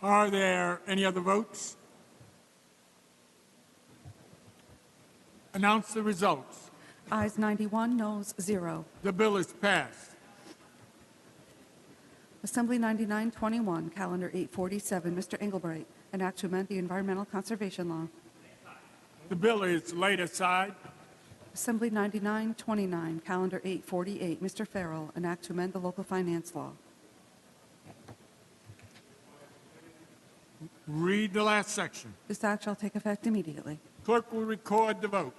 Are there any other votes? Announce the results. Ayes 91, noes 0. The bill is passed. Assembly 9921, Calendar 847, Mr. Englebright, an act to amend the Environmental Conservation Law. The bill is laid aside. Assembly 9929, Calendar 848, Mr. Farrell, an act to amend the Local Finance Law. Read the last section. This act shall take effect immediately. Clerk will record the vote.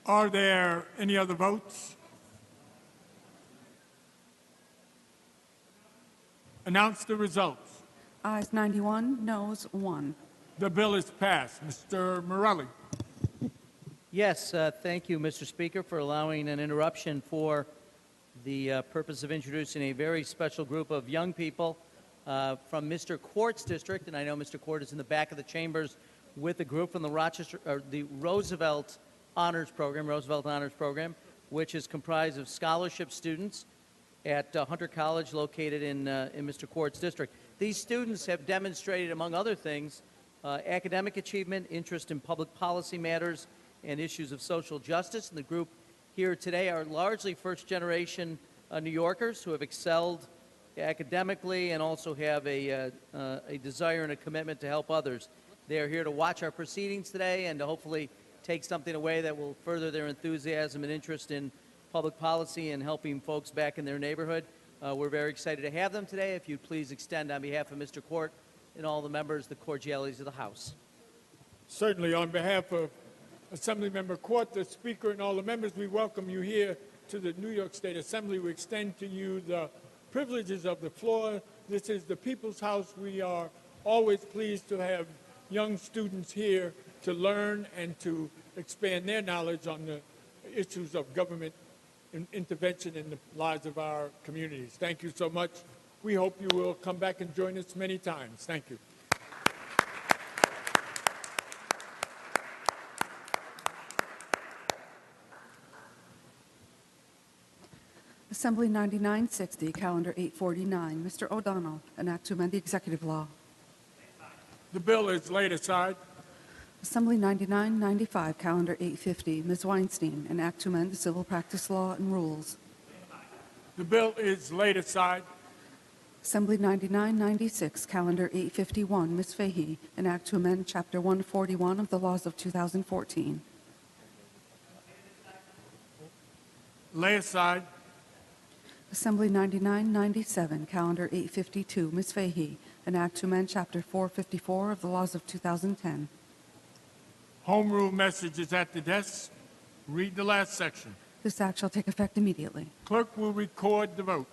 Are there any other votes? Announce the results. Ayes 91, noes 1. The bill is passed. Mr. Morelli. Yes, thank you, Mr. Speaker, for allowing an interruption for the purpose of introducing a very special group of young people from Mr. Quart's district, and I know Mr. Quart is in the back of the chambers with a group from the Roosevelt Honors Program, which is comprised of scholarship students at Hunter College, located in Mr. Quart's district. These students have demonstrated, among other things, academic achievement, interest in public policy matters, and issues of social justice. And the group here today are largely first-generation New Yorkers who have excelled academically and also have a desire and a commitment to help others. They are here to watch our proceedings today and to hopefully take something away that will further their enthusiasm and interest in public policy and helping folks back in their neighborhood. We're very excited to have them today. If you'd please extend on behalf of Mr. Quart and all the members the cordialities of the House. Certainly, on behalf of Assemblymember Quart, the Speaker, and all the members, we welcome you here to the New York State Assembly. We extend to you the privileges of the floor. This is the People's House. We are always pleased to have young students here to learn and to expand their knowledge on the issues of government intervention in the lives of our communities. Thank you so much. We hope you will come back and join us many times. Thank you. Assembly 9960, Calendar 849. Mr. O'Donnell, an act to amend the executive law. The bill is laid aside. Assembly 9995, Calendar 850. Ms. Weinstein, an act to amend the civil practice law and rules. The bill is laid aside. Assembly 9996, Calendar 851. Ms. Fahey, an act to amend Chapter 141 of the laws of 2014. Lay aside. Assembly 9997, Calendar 852. Ms. Fahey, an act to amend Chapter 454 of the laws of 2010. Home rule message is at the desk. Read the last section. This act shall take effect immediately. Clerk will record the vote.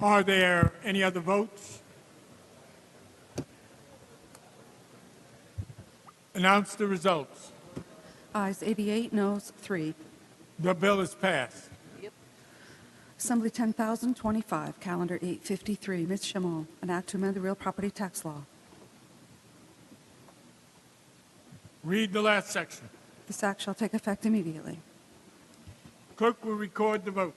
Are there any other votes? Announce the results. Ayes 88, noes 3. The bill is passed. Assembly 10,025, Calendar 853. Ms. Shimon, an act to amend the real property tax law. Read the last section. This act shall take effect immediately. Clerk will record the vote.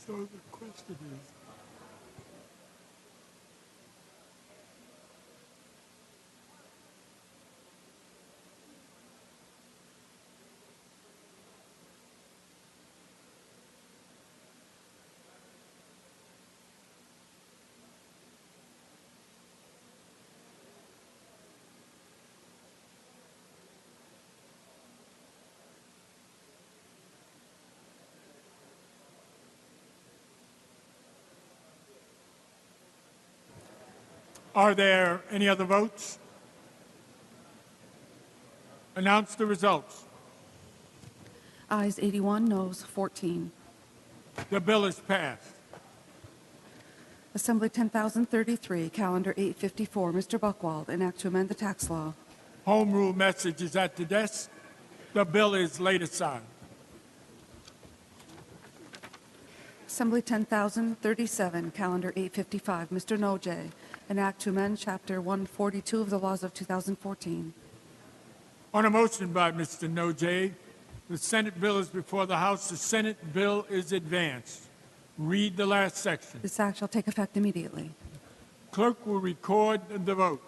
So the question is, are there any other votes? Announce the results. Ayes 81, noes 14. The bill is passed. Assembly 10,033, Calendar 854. Mr. Buckwald, an act to amend the tax law. Home rule message is at the desk. The bill is laid aside. Assembly 10,037, Calendar 855. Mr. Noje, an act to amend Chapter 142 of the laws of 2014. On a motion by Mr. Noje, the Senate bill is before the House. The Senate bill is advanced. Read the last section. This act shall take effect immediately. Clerk will record the vote.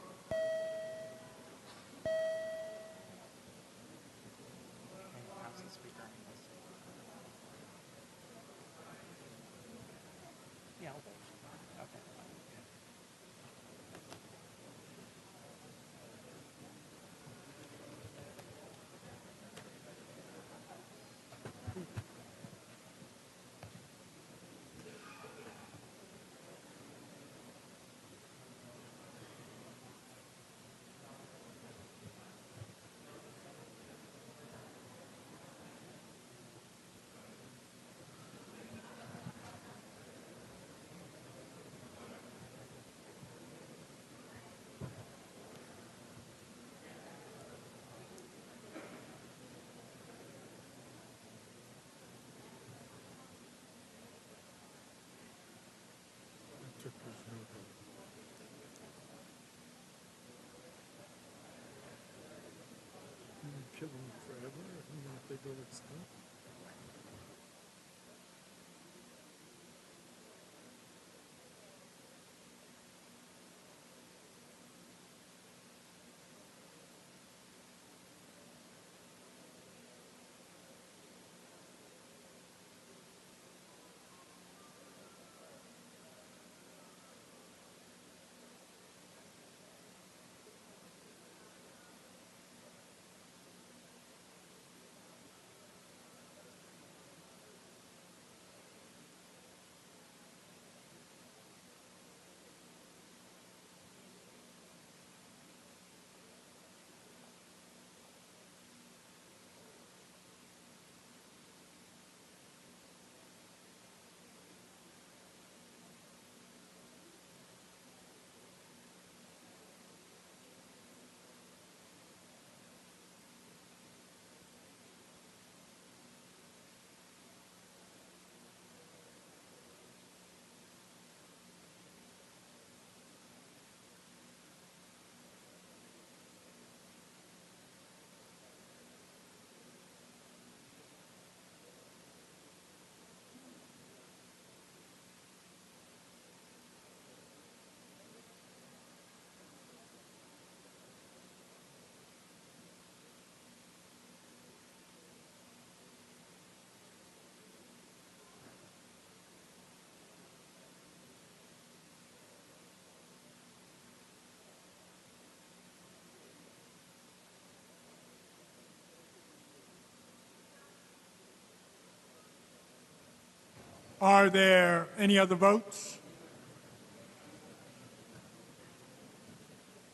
Are there any other votes?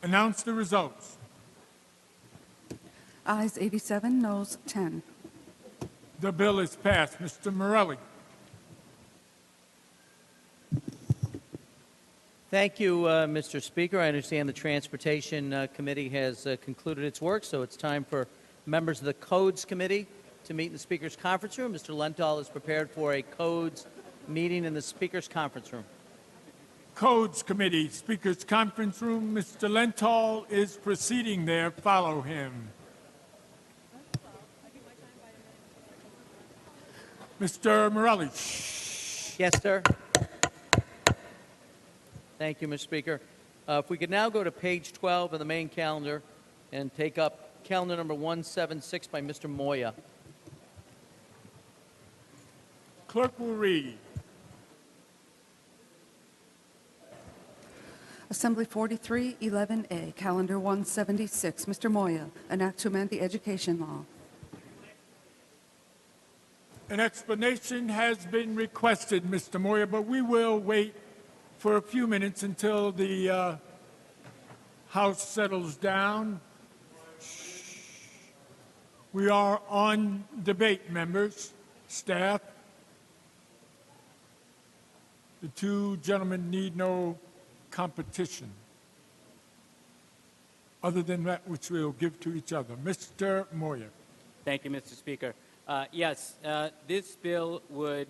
Announce the results. Ayes 87, noes 10. The bill is passed. Mr. Morelli. Thank you, Mr. Speaker. I understand the Transportation Committee has concluded its work, so it's time for members of the Codes Committee to meet in the Speaker's conference room. Mr. Lenthal is prepared for a Codes meeting in the Speaker's conference room. Codes Committee, Speaker's Conference Room. Mr. Lenthal is proceeding there. Follow him. Mr. Morelli. Yes, sir. Thank you, Mr. Speaker. If we could now go to page 12 of the main calendar and take up calendar number 176 by Mr. Moya. Clerk will read. Assembly 4311A, Calendar 176. Mr. Moya, an act to amend the education law. An explanation has been requested, Mr. Moyer, but we will wait for a few minutes until the House settles down. We are on debate, members, staff. The two gentlemen need no competition other than that which we'll give to each other. Mr. Moyer. Thank you, Mr. Speaker. Yes, this bill would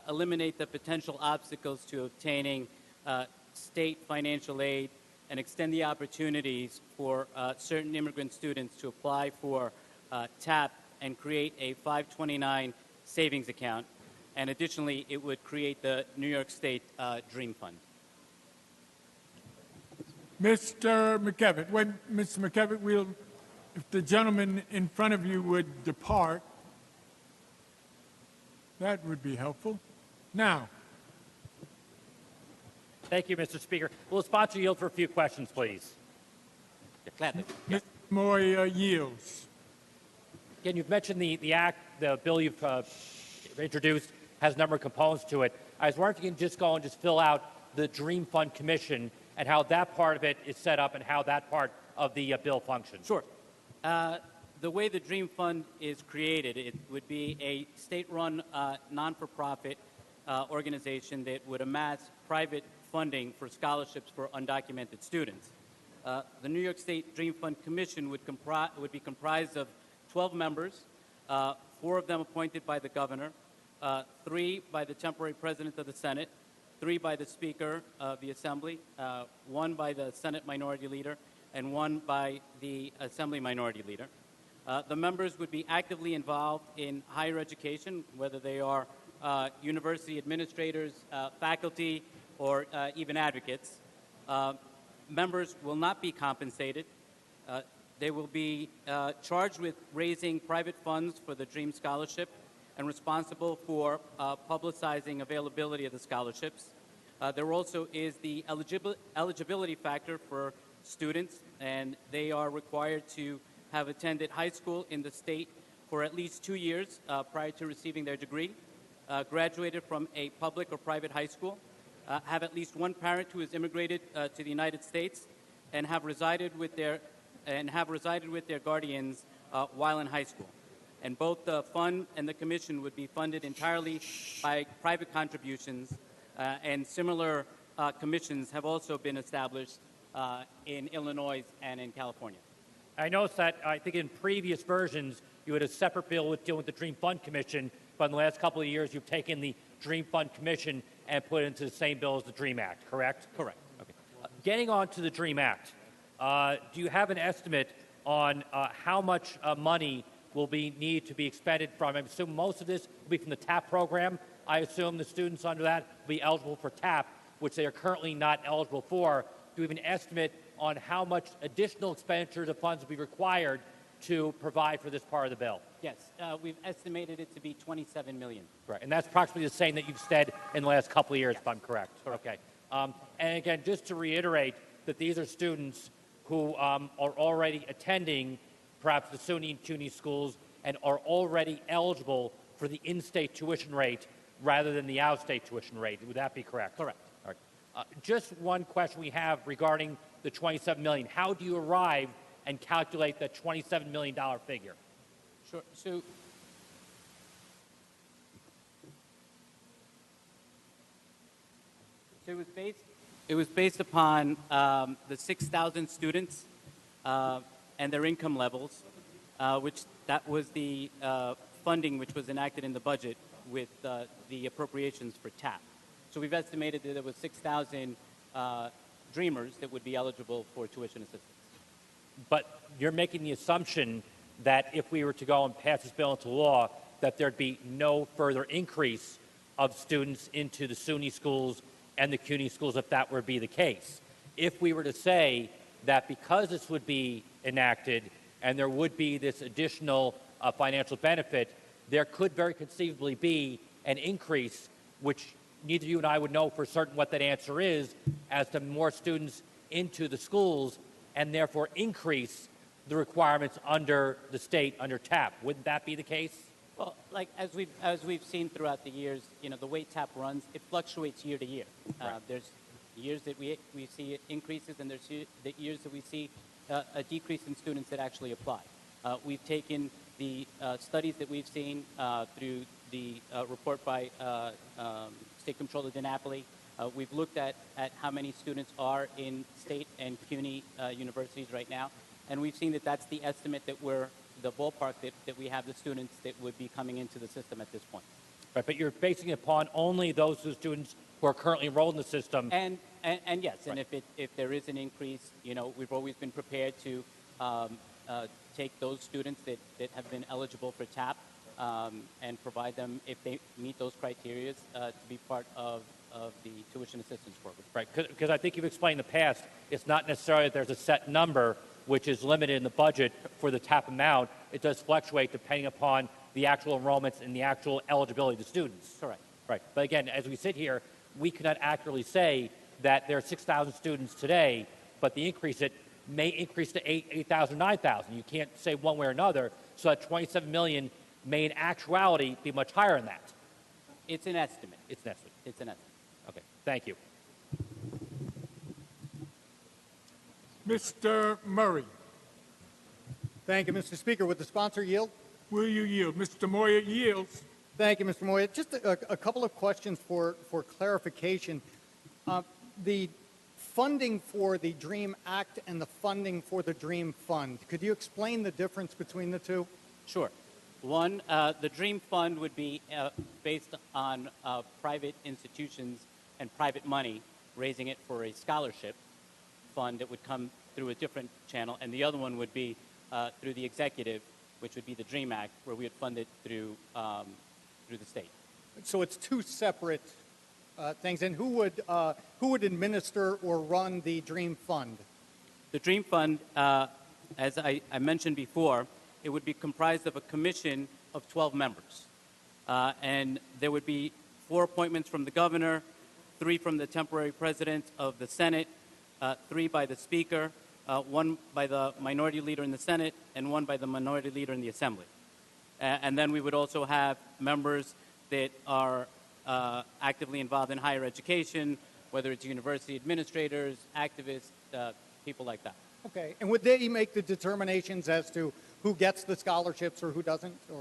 eliminate the potential obstacles to obtaining state financial aid and extend the opportunities for certain immigrant students to apply for TAP and create a 529 savings account. And additionally, it would create the New York State Dream Fund. Mr. McKevitt, wait, Mr. McKevitt, if the gentleman in front of you would depart, that would be helpful. Now. Thank you, Mr. Speaker. Will the sponsor yield for a few questions, please? Gladly. Mr. Moyer yields. Again, you've mentioned the bill you've introduced has a number of components to it. I was wondering if you can just go and just fill out the Dream Fund Commission and how that part of it is set up and how that part of the bill functions. Sure. The way the Dream Fund is created, it would be a state-run, non-for-profit organization that would amass private funding for scholarships for undocumented students. The New York State Dream Fund Commission would be comprised of 12 members, 4 of them appointed by the governor, 3 by the temporary president of the Senate, 3 by the Speaker of the Assembly, 1 by the Senate Minority Leader, and 1 by the Assembly Minority Leader. The members would be actively involved in higher education, whether they are university administrators, faculty, or even advocates. Members will not be compensated. They will be charged with raising private funds for the Dream Scholarship and responsible for publicizing availability of the scholarships. There also is the eligibility factor for students, and they are required to have attended high school in the state for at least 2 years prior to receiving their degree, graduated from a public or private high school, have at least one parent who has immigrated to the United States, and have resided with their guardians while in high school. And both the fund and the commission would be funded entirely by private contributions, and similar commissions have also been established in Illinois and in California. I noticed that I think in previous versions you had a separate bill with dealing with the Dream Fund Commission, but in the last couple of years you've taken the Dream Fund Commission and put it into the same bill as the Dream Act, correct? Correct. Okay. Getting on to the Dream Act, do you have an estimate on how much money will need to be expended from? I assume most of this will be from the TAP program. I assume the students under that will be eligible for TAP, which they are currently not eligible for. Do we have an estimate on how much additional expenditures of funds will be required to provide for this part of the bill? Yes, we've estimated it to be $27 million. Right, and that's approximately the same that you've said in the last couple of years, if I'm correct. Okay. And again, just to reiterate that these are students who are already attending perhaps the SUNY and CUNY schools and are already eligible for the in-state tuition rate rather than the out-of-state tuition rate. Would that be correct? Correct. All right. Just one question we have regarding the $27 million. How do you arrive and calculate the $27 million figure? Sure. So it was based upon the 6,000 students and their income levels, which that was the funding which was enacted in the budget with the appropriations for TAP. So we've estimated that there was 6,000 Dreamers that would be eligible for tuition assistance. But you're making the assumption that if we were to go and pass this bill into law, that there'd be no further increase of students into the SUNY schools and the CUNY schools if that were to be the case. If we were to say that because this would be enacted and there would be this additional financial benefit, there could very conceivably be an increase, which neither you and I would know for certain what that answer is, as to more students into the schools and therefore increase the requirements under the state, under TAP. Wouldn't that be the case? Well, like as we've seen throughout the years, the way TAP runs, it fluctuates year to year. Right. There's years that we see increases, and there's the years that we see a decrease in students that actually apply. We've taken the studies that we've seen through the report by State Comptroller DiNapoli. We've looked at how many students are in state and CUNY universities right now, and we've seen that that's the estimate that the ballpark that we have the students that would be coming into the system at this point. Right, but you're basing it upon only those students who are currently enrolled in the system. And yes, Right. and if there is an increase, we've always been prepared to take those students that have been eligible for TAP and provide them, if they meet those criteria, to be part of the tuition assistance program. Right, because I think you've explained in the past, it's not necessarily that there's a set number which is limited in the budget for the TAP amount. It does fluctuate depending upon the actual enrollments and the actual eligibility of the students. Correct. Right, but again, as we sit here, we cannot accurately say that there are 6,000 students today, but the increase, it may increase to 8,000, 9,000. You can't say one way or another, so that 27 million may in actuality be much higher than that. It's an estimate. It's an estimate. It's an estimate. Okay, thank you. Mr. Murray, Thank you, Mr. Speaker. Would the sponsor yield? will you yield? Mr. Moyer yields. Thank you, Mr. Moya. Just a couple of questions for clarification. The funding for the DREAM Act and the funding for the DREAM Fund, could you explain the difference between the two? Sure. One, the DREAM Fund would be based on private institutions and private money, raising it for a scholarship fund that would come through a different channel, and the other one would be through the executive, which would be the DREAM Act, where we would fund it through the state. So it's two separate things. And who would administer or run the DREAM Fund? The DREAM Fund, as I mentioned before, it would be comprised of a commission of 12 members. And there would be 4 appointments from the governor, 3 from the temporary president of the Senate, 3 by the Speaker, 1 by the minority leader in the Senate, and 1 by the minority leader in the Assembly. And then we would also have members that are actively involved in higher education, whether it's university administrators, activists, people like that. Okay. And would they make the determinations as to who gets the scholarships or who doesn't? Or